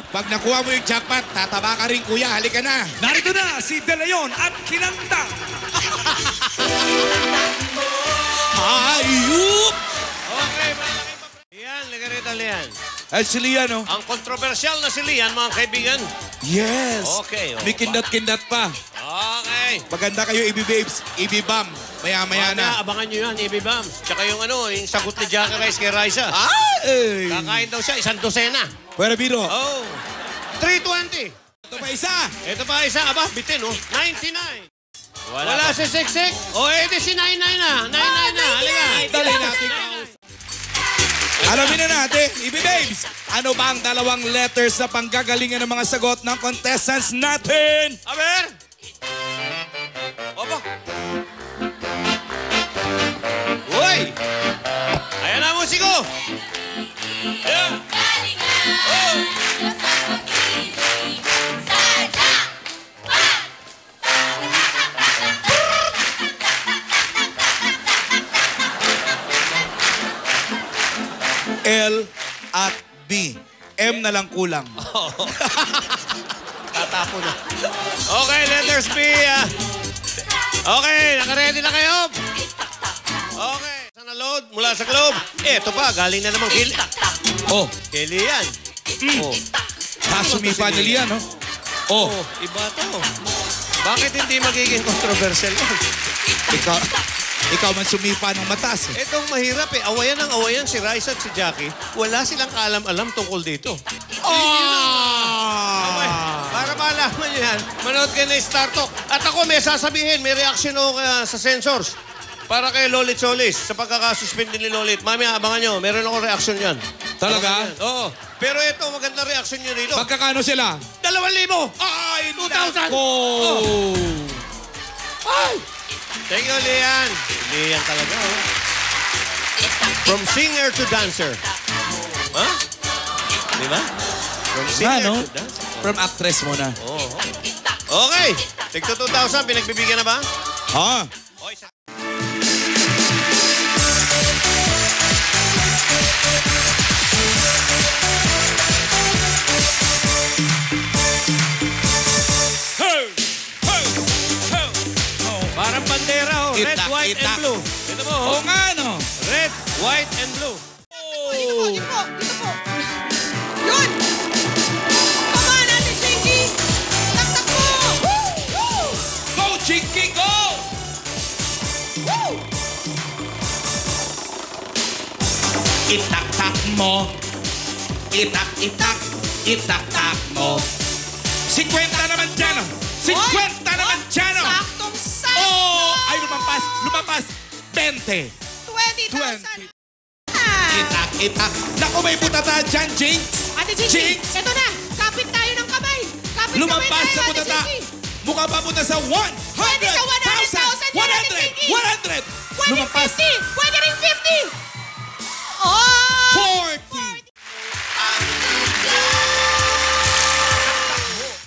Pag nakuha mo yung jackpot, tataba ka rin, kuya. Halika na. Narito na si De Leon at Kinanta. Hayup! Okay, malaking Lian, lagarita Lian. Ay, si Lian, oh. Ang kontrobersyal na si Lian, mga kaibigan. Yes. Okay, oh. May kindat-kindat pa. Okay. Maganda kayo, Ibi-Babes. Ibi-Bam. Maya-maya na. Mamaya, abangan nyo yan, Ibi Bams. Tsaka yung yung sagot ni Jackie Rice kay Raisa. Ay! Kakain daw siya, 1 dosena. Pwera biro. Oh. 320. Ito pa isa. Ito pa isa, aba, bitin, 99. Wala si Siksik. O, edi si 99 na. 99 na. Halika. Dali natin. Alamin na natin, Ibi-Babes, ano ba ang dalawang letters na panggagalingan ng mga sagot ng contestants natin? Aber! Opa! Uy! Ayan na, musiko! Ayan! Oh! L at B. M na lang kulang. Tatapo na. Okay, letters B. Okay, nakaready na kayo? Okay. Sana load mula sa globe. Ito pa, galing na naman kay... Oh, Kay Lian. Oh. sumipa ni Lian, no? Oh, Oh, iba to. Bakit hindi magiging controversial yun? ikaw man sumipa ng matas. Eh. Itong mahirap eh. Awayan ng awayan si Raisa at si Jackie. Wala silang kaalam-alam tungkol dito. Okay. Para malaman nyo yan, manood kayo na Star Talk. At ako may sasabihin, may reaction ako sa sensors. Para kay Lolit Solis, sa pagkakasuspend ni Lolit. Mamaya, abangan nyo, meron ako reaction yan. Talaga? Oo. Pero ito, maganda reaction nyo rito. Magkakano sila? 2,000! Ay, 2,000! Oh. Ay! Thank you, Lian. Lian talaga, oh. From singer to dancer. Ha? Di ba? From singer no? to dancer. From actress mo na. Oo. Okay. Tigto 2,000. Pinagbibigyan na ba? Ah. Okay. Parang bandera, oh. Red, Itak, white, itak. and blue. Ito mo, Oo oh. nga, no? Red, white, and blue. Dito po, dito po, dito po. Yun! Come on, Ate Chinky! Taktak mo! Woo! Go, Chinky, go! Woo! Itak-tak mo. Itak-itak. Itak-tak mo. 50 naman dyan, oh. 50 naman dyan, oh. Saktong-sakto! Oh! Ay, lumampas. Lumampas. 20. 20,000! Itak-itak. Naku, may butata dyan, Jinx. Ate Chinky, Jinx. eto na! Kapit tayo ng kamay! Kapit Lumampas kamay sa tayo, Ate butata. Chinky! Mukha pa punta sa 100. Pwede sa 100,000 yan, Ate Chinky. 100. Pwede 50! Pwede rin 50!